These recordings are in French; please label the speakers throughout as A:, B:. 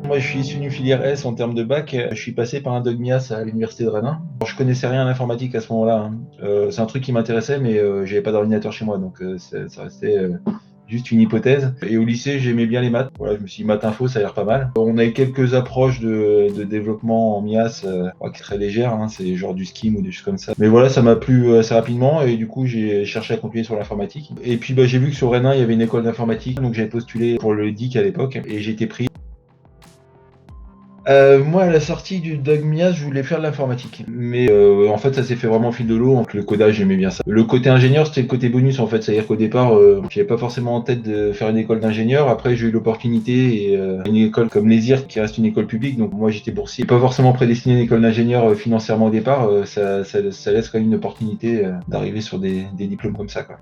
A: Moi, je suis issu d'une filière S en termes de bac. Je suis passé par un Dogmias à l'université de Rennes. Alors, je connaissais rien à l'informatique à ce moment-là. C'est un truc qui m'intéressait, mais j'avais pas d'ordinateur chez moi, donc ça restait juste une hypothèse. Et au lycée, j'aimais bien les maths. Voilà, je me suis dit maths info, ça a l'air pas mal. On a eu quelques approches de développement en MIAS, qui est très légère. C'est genre du Scheme ou des choses comme ça. Mais voilà, ça m'a plu assez rapidement et du coup, j'ai cherché à continuer sur l'informatique. Et puis, j'ai vu que sur Rennes, il y avait une école d'informatique, donc j'avais postulé pour le DIC à l'époque et j'ai été pris. Moi, à la sortie du Dogmias, je voulais faire de l'informatique. Mais en fait, ça s'est fait vraiment au fil de l'eau. Donc, le codage, j'aimais bien ça. Le côté ingénieur, c'était le côté bonus, en fait. C'est-à-dire qu'au départ, j'avais pas forcément en tête de faire une école d'ingénieur. Après, j'ai eu l'opportunité et une école comme l'ESIR, qui reste une école publique. Donc, moi, j'étais boursier. Pas forcément prédestiné à une école d'ingénieur financièrement au départ. Ça laisse quand même une opportunité d'arriver sur des diplômes comme ça, quoi.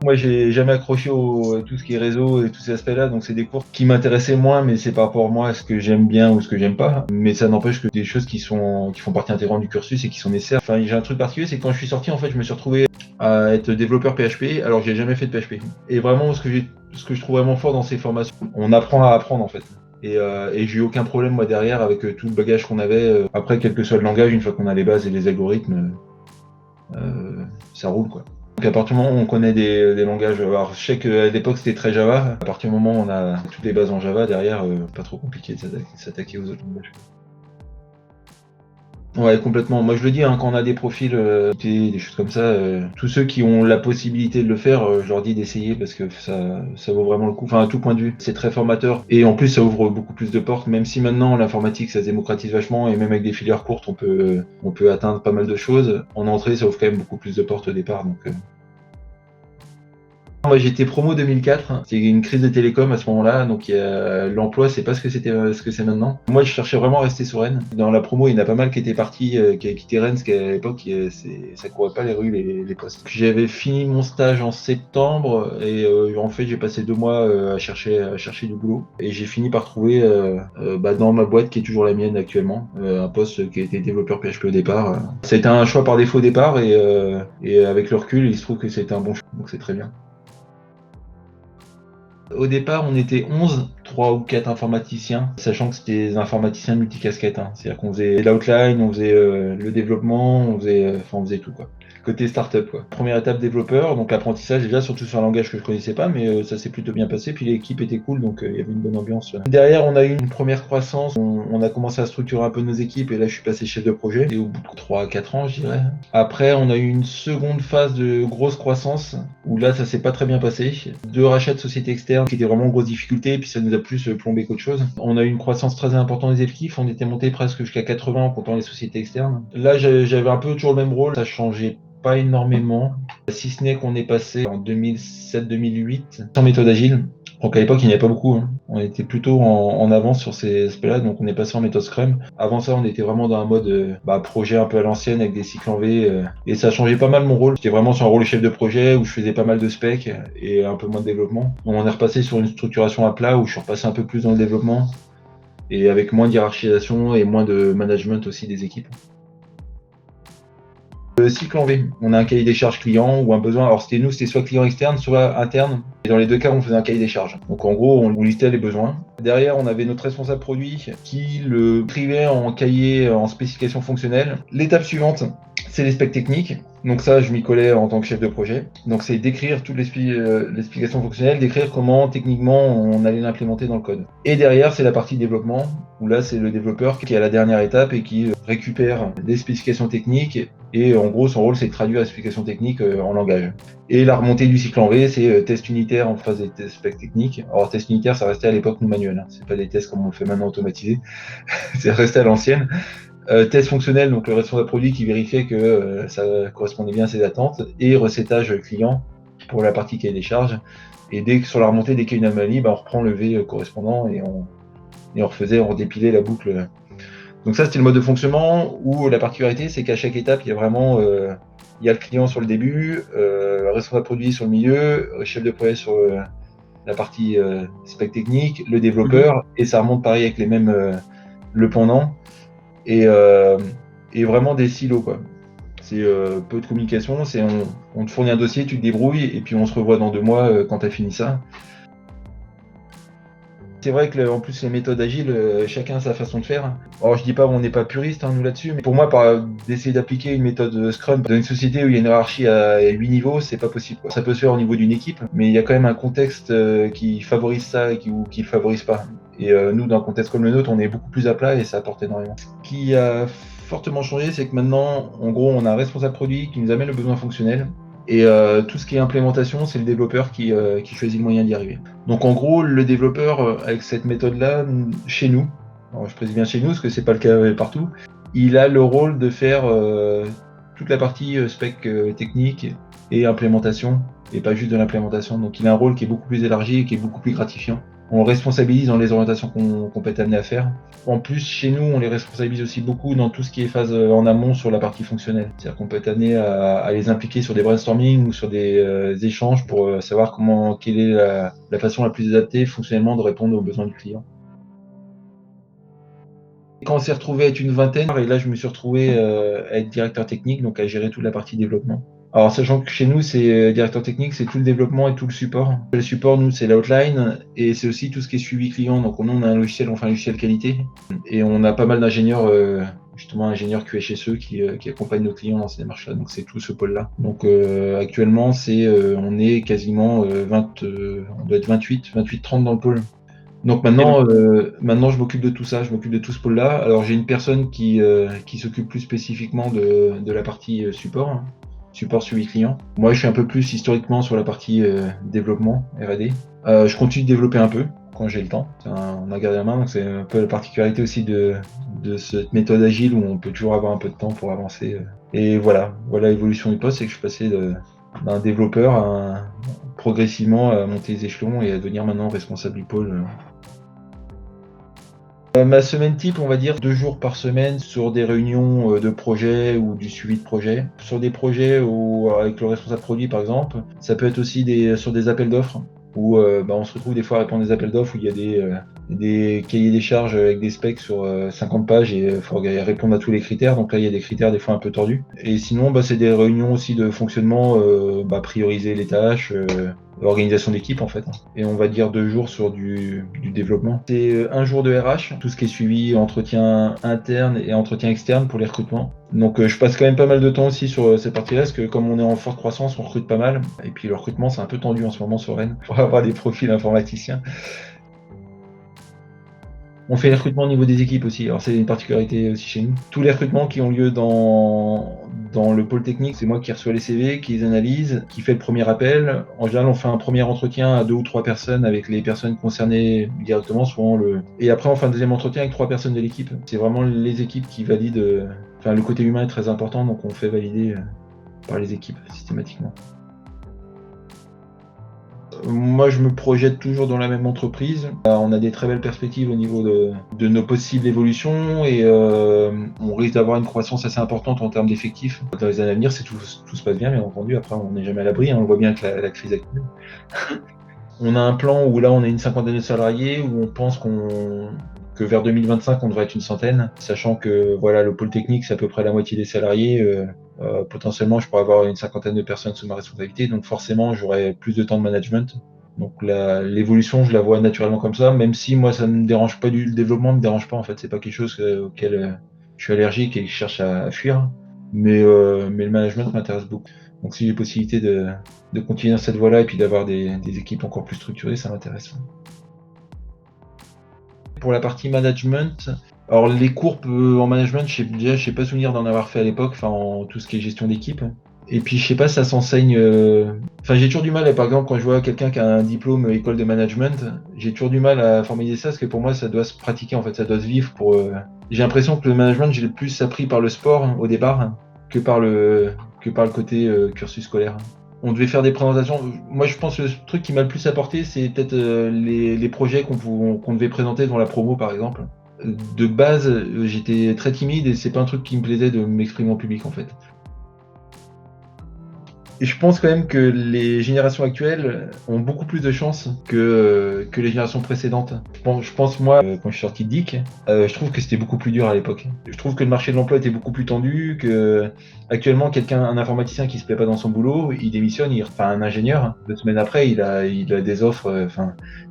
A: Moi, j'ai jamais accroché à tout ce qui est réseau et tous ces aspects-là, donc c'est des cours qui m'intéressaient moins, mais c'est par rapport à moi à ce que j'aime bien ou ce que j'aime pas. Mais ça n'empêche que des choses qui font partie intégrante du cursus et qui sont nécessaires. Enfin, j'ai un truc particulier, c'est que quand je suis sorti, en fait, je me suis retrouvé à être développeur PHP, alors que j'ai jamais fait de PHP. Et vraiment, ce que je trouve vraiment fort dans ces formations, on apprend à apprendre, en fait. Et j'ai eu aucun problème, moi, derrière, avec tout le bagage qu'on avait. Après, quel que soit le langage, une fois qu'on a les bases et les algorithmes, ça roule, quoi. Donc à partir du moment où on connaît des langages, alors je sais qu'à l'époque c'était très Java, à partir du moment où on a toutes les bases en Java, derrière, pas trop compliqué de s'attaquer aux autres langages. Ouais, complètement. Moi je le dis, quand on a des profils, des choses comme ça, tous ceux qui ont la possibilité de le faire, je leur dis d'essayer parce que ça vaut vraiment le coup. Enfin, à tout point de vue, c'est très formateur. Et en plus, ça ouvre beaucoup plus de portes, même si maintenant l'informatique ça se démocratise vachement et même avec des filières courtes, on peut atteindre pas mal de choses. En entrée, ça ouvre quand même beaucoup plus de portes au départ. Donc, moi j'étais promo 2004, c'est une crise de télécom à ce moment-là, donc l'emploi c'est pas ce que c'est maintenant. Moi je cherchais vraiment à rester sur Rennes. Dans la promo il y en a pas mal qui étaient partis, qui avaient quitté Rennes, parce qu'à l'époque ça courait pas les rues les postes. J'avais fini mon stage en septembre et en fait j'ai passé 2 mois à chercher du boulot et j'ai fini par trouver dans ma boîte qui est toujours la mienne actuellement, un poste qui a été développeur PHP au départ. C'était un choix par défaut au départ et avec le recul il se trouve que c'était un bon choix, donc c'est très bien. Au départ, on était 11, 3 ou 4 informaticiens, sachant que c'était des informaticiens multicasquettes. C'est-à-dire qu'on faisait l'outline, on faisait le développement, on faisait tout, quoi. Côté startup, quoi. Première étape développeur, donc l'apprentissage déjà, surtout sur un langage que je connaissais pas, mais ça s'est plutôt bien passé. Puis l'équipe était cool, donc il y avait une bonne ambiance. Derrière, on a eu une première croissance. On a commencé à structurer un peu nos équipes, et là, je suis passé chef de projet. Et au bout de 3 à 4 ans, je dirais. Après, on a eu une seconde phase de grosse croissance, où là, ça s'est pas très bien passé. 2 rachats de sociétés externes qui étaient vraiment en grosse difficulté, puis ça nous a plus plombé qu'autre chose. On a eu une croissance très importante des effectifs, on était monté presque jusqu'à 80 en comptant les sociétés externes. Là, j'avais un peu toujours le même rôle, ça changeait pas énormément, si ce n'est qu'on est passé en 2007-2008 sans méthode agile. Donc à l'époque, il n'y avait pas beaucoup. On était plutôt en avance sur ces aspects-là, donc on est passé en méthode Scrum. Avant ça, on était vraiment dans un mode projet un peu à l'ancienne avec des cycles en V, et ça a changé pas mal mon rôle. J'étais vraiment sur un rôle de chef de projet où je faisais pas mal de specs et un peu moins de développement. Donc on est repassé sur une structuration à plat où je suis repassé un peu plus dans le développement et avec moins de hiérarchisation et moins de management aussi des équipes. Le cycle en V, on a un cahier des charges client ou un besoin. Alors c'était soit client externe, soit interne. Et dans les deux cas, on faisait un cahier des charges. Donc en gros, on listait les besoins. Derrière, on avait notre responsable produit qui le écrivait en cahier, en spécification fonctionnelle. L'étape suivante, c'est les specs techniques. Donc ça, je m'y collais en tant que chef de projet. Donc c'est d'écrire toute l'explication fonctionnelle, d'écrire comment techniquement on allait l'implémenter dans le code. Et derrière, c'est la partie développement, où là, c'est le développeur qui est à la dernière étape et qui récupère des spécifications techniques. Et en gros, son rôle, c'est de traduire les spécifications techniques en langage. Et la remontée du cycle en V, c'est test unitaire en phase des tests specs techniques. Alors, test unitaire, ça restait à l'époque nous manuel. C'est pas des tests comme on le fait maintenant automatisé. C'est resté à l'ancienne. Test fonctionnel, donc le responsable produit qui vérifiait que ça correspondait bien à ses attentes. Et recettage client pour la partie cahier des charges. Et sur la remontée, dès qu'il y a une anomalie, on reprend le V correspondant et on dépilait la boucle. Donc ça, c'était le mode de fonctionnement où la particularité, c'est qu'à chaque étape, il y a vraiment il y a le client sur le début, le responsable produit sur le milieu, le chef de projet sur la partie spec technique, le développeur, et ça remonte pareil avec les mêmes le pendant, et vraiment des silos, quoi. C'est peu de communication, c'est on te fournit un dossier, tu te débrouilles, et puis on se revoit dans 2 mois quand tu as fini ça. C'est vrai que en plus les méthodes agiles, chacun a sa façon de faire. Alors je dis pas on n'est pas puriste nous là-dessus, mais pour moi d'essayer d'appliquer une méthode Scrum dans une société où il y a une hiérarchie à 8 niveaux, c'est pas possible, quoi. Ça peut se faire au niveau d'une équipe, mais il y a quand même un contexte qui favorise ça ou qui le favorise pas. Et nous, dans un contexte comme le nôtre, on est beaucoup plus à plat et ça apporte énormément. Ce qui a fortement changé, c'est que maintenant, en gros, on a un responsable produit qui nous amène le besoin fonctionnel. Et tout ce qui est implémentation, c'est le développeur qui choisit le moyen d'y arriver. Donc en gros, le développeur, avec cette méthode-là, chez nous, alors je précise bien chez nous, parce que c'est pas le cas partout, il a le rôle de faire toute la partie spec technique et implémentation, et pas juste de l'implémentation. Donc il a un rôle qui est beaucoup plus élargi et qui est beaucoup plus gratifiant. On le responsabilise dans les orientations qu'on peut être amené à faire. En plus, chez nous, on les responsabilise aussi beaucoup dans tout ce qui est phase en amont sur la partie fonctionnelle. C'est-à-dire qu'on peut être amené à les impliquer sur des brainstorming ou sur des échanges pour savoir quelle est la façon la plus adaptée fonctionnellement de répondre aux besoins du client. Quand on s'est retrouvé à être une vingtaine, et là je me suis retrouvé à être directeur technique, donc à gérer toute la partie développement. Alors sachant que chez nous, c'est directeur technique, c'est tout le développement et tout le support. Le support, nous, c'est l'outline et c'est aussi tout ce qui est suivi client. Donc nous, on a un logiciel, on fait un logiciel qualité et on a pas mal d'ingénieurs, justement ingénieurs QHSE qui accompagnent nos clients dans ces démarches-là. Donc c'est tout ce pôle-là. Donc actuellement, on est quasiment 20, on doit être 28-30 dans le pôle. Donc maintenant, je m'occupe de tout ça, je m'occupe de tout ce pôle-là. Alors j'ai une personne qui s'occupe plus spécifiquement de la partie support suivi client. Moi, je suis un peu plus historiquement sur la partie développement, R&D. Je continue de développer un peu quand j'ai le temps. On a gardé la main, donc c'est un peu la particularité aussi de cette méthode agile où on peut toujours avoir un peu de temps pour avancer. Et voilà l'évolution du poste, c'est que je suis passé d'un développeur progressivement à monter les échelons et à devenir maintenant responsable du pôle. Ma semaine type, on va dire 2 jours par semaine sur des réunions de projet ou du suivi de projet. Sur des projets où, avec le responsable produit par exemple, ça peut être aussi sur des appels d'offres où on se retrouve des fois à répondre à des appels d'offres où il y a des cahiers des charges avec des specs sur 50 pages et il faut répondre à tous les critères. Donc là, il y a des critères des fois un peu tordus. Et sinon, c'est des réunions aussi de fonctionnement, prioriser les tâches, organisation d'équipe en fait. Et on va dire 2 jours sur du développement. C'est 1 jour de RH, tout ce qui est suivi, entretien interne et entretien externe pour les recrutements. Donc je passe quand même pas mal de temps aussi sur cette partie-là, parce que comme on est en forte croissance, on recrute pas mal. Et puis le recrutement, c'est un peu tendu en ce moment sur Rennes, pour avoir des profils informaticiens. On fait les recrutements au niveau des équipes aussi, alors c'est une particularité aussi chez nous. Tous les recrutements qui ont lieu dans le pôle technique, c'est moi qui reçois les CV, qui les analyse, qui fait le premier appel. En général, on fait un premier entretien à 2 ou 3 personnes avec les personnes concernées directement, et après on fait un deuxième entretien avec 3 personnes de l'équipe. C'est vraiment les équipes qui valident, le côté humain est très important, donc on fait valider par les équipes systématiquement. Moi, je me projette toujours dans la même entreprise. On a des très belles perspectives au niveau de nos possibles évolutions et on risque d'avoir une croissance assez importante en termes d'effectifs. Dans les années à venir, si tout se passe bien entendu. Après, on n'est jamais à l'abri, on le voit bien avec la crise actuelle. On a un plan où là, on a une cinquantaine de salariés, où on pense que vers 2025, on devrait être une centaine, sachant que le pôle technique, c'est à peu près la moitié des salariés. Potentiellement, je pourrais avoir une cinquantaine de personnes sous ma responsabilité, donc forcément, j'aurai plus de temps de management. Donc l'évolution, je la vois naturellement comme ça, même si moi, ça ne me dérange pas le développement, me dérange pas en fait, c'est pas quelque chose auquel je suis allergique et que je cherche à fuir, mais le management m'intéresse beaucoup. Donc si j'ai possibilité de continuer dans cette voie-là et puis d'avoir des équipes encore plus structurées, ça m'intéresse. Pour la partie management, alors les cours en management, je sais pas souvenir d'en avoir fait à l'époque, en tout ce qui est gestion d'équipe. Et puis je sais pas, ça s'enseigne. J'ai toujours du mal, par exemple, quand je vois quelqu'un qui a un diplôme école de management, j'ai toujours du mal à formaliser ça, parce que pour moi, ça doit se pratiquer, en fait, ça doit se vivre. J'ai l'impression que le management, j'ai le plus appris par le sport au départ que par le côté cursus scolaire. On devait faire des présentations. Moi, je pense que le truc qui m'a le plus apporté, c'est peut-être les projets qu'on devait présenter dans la promo, par exemple. De base, j'étais très timide et c'est pas un truc qui me plaisait de m'exprimer en public, en fait. Et je pense quand même que les générations actuelles ont beaucoup plus de chance que les générations précédentes. Je pense moi, quand je suis sorti de DIC, je trouve que c'était beaucoup plus dur à l'époque. Je trouve que le marché de l'emploi était beaucoup plus tendu, que actuellement, un informaticien qui se plaît pas dans son boulot, il démissionne, enfin un ingénieur, 2 semaines après, il a des offres,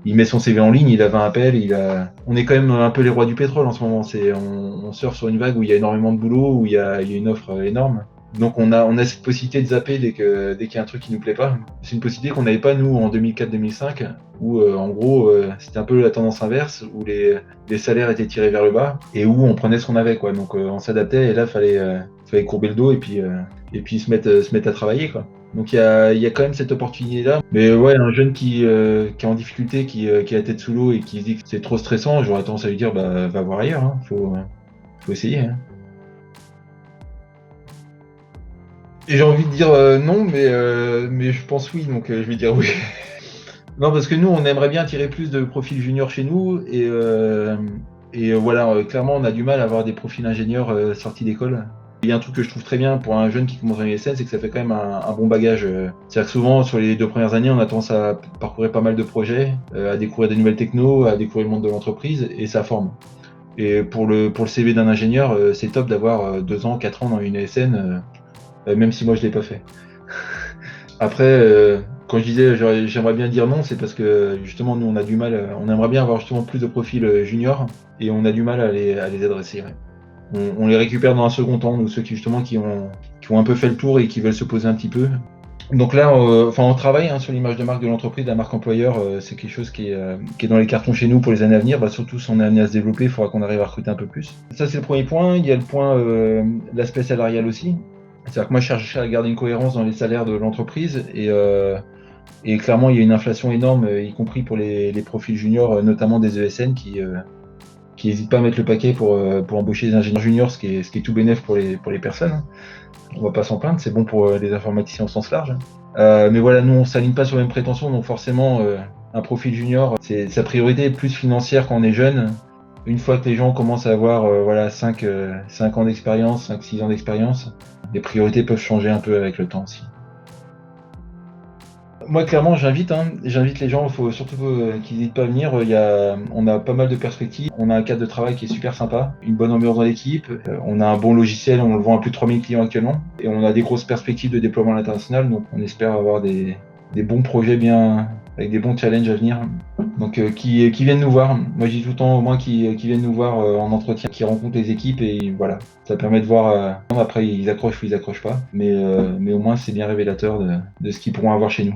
A: il met son CV en ligne, il a 20 appels, on est quand même un peu les rois du pétrole en ce moment. On surfe sur une vague où il y a énormément de boulot, où il y a une offre énorme. Donc on a cette possibilité de zapper dès qu'il y a un truc qui nous plaît pas. C'est une possibilité qu'on n'avait pas nous en 2004-2005, où en gros c'était un peu la tendance inverse, où les salaires étaient tirés vers le bas et où on prenait ce qu'on avait quoi. Donc on s'adaptait et là fallait courber le dos et puis se mettre à travailler quoi. Donc il y a quand même cette opportunité là. Mais ouais, un jeune qui est en difficulté, qui a la tête sous l'eau et qui se dit que c'est trop stressant, j'aurais tendance à lui dire bah va voir ailleurs, hein. Faut essayer. Hein. Et j'ai envie de dire non, mais je pense oui, donc je vais dire oui. Non, parce que nous, on aimerait bien attirer plus de profils juniors chez nous, et voilà, clairement, on a du mal à avoir des profils ingénieurs sortis d'école. Il y a un truc que je trouve très bien pour un jeune qui commence en USN, c'est que ça fait quand même un bon bagage. C'est-à-dire que souvent, sur les 2 premières années, on a tendance à parcourir pas mal de projets, à découvrir des nouvelles technos, à découvrir le monde de l'entreprise, et ça forme. Et pour le CV d'un ingénieur, c'est top d'avoir 2 ans, 4 ans dans une ESN. Même si moi je l'ai pas fait. Après, quand je disais j'aimerais bien dire non, c'est parce que justement nous on a du mal, on aimerait bien avoir justement plus de profils juniors et on a du mal à les adresser. Ouais. On les récupère dans un second temps, nous ceux qui ont un peu fait le tour et qui veulent se poser un petit peu. Donc là, on travaille sur l'image de marque de l'entreprise, de la marque employeur. C'est quelque chose qui est dans les cartons chez nous pour les années à venir. Bah, surtout si on est amené à se développer, il faudra qu'on arrive à recruter un peu plus. Ça c'est le premier point. Il y a le point, l'aspect salarial aussi. C'est-à-dire que moi, je cherche à garder une cohérence dans les salaires de l'entreprise et clairement, il y a une inflation énorme, y compris pour les profils juniors, notamment des ESN qui n'hésitent pas à mettre le paquet pour embaucher des ingénieurs juniors, ce qui est tout bénef pour les personnes. On va pas s'en plaindre, c'est bon pour les informaticiens au sens large. Mais voilà, nous, on s'aligne pas sur les mêmes prétentions, donc forcément, un profil junior, sa priorité est plus financière quand on est jeune. Une fois que les gens commencent à avoir 5 ans d'expérience, 5-6 ans d'expérience, les priorités peuvent changer un peu avec le temps aussi. Moi, clairement, j'invite les gens, il faut surtout qu'ils n'hésitent pas à venir. On a pas mal de perspectives. On a un cadre de travail qui est super sympa, une bonne ambiance dans l'équipe. On a un bon logiciel, on le vend à plus de 3000 clients actuellement. Et on a des grosses perspectives de déploiement à l'international, donc on espère avoir des bons projets avec des bons challenges à venir. Donc qui viennent nous voir. Moi, je dis tout le temps au moins qui viennent nous voir en entretien, qui rencontrent les équipes et voilà. Ça permet de voir. Après, ils accrochent ou ils accrochent pas, mais au moins c'est bien révélateur de ce qu'ils pourront avoir chez nous.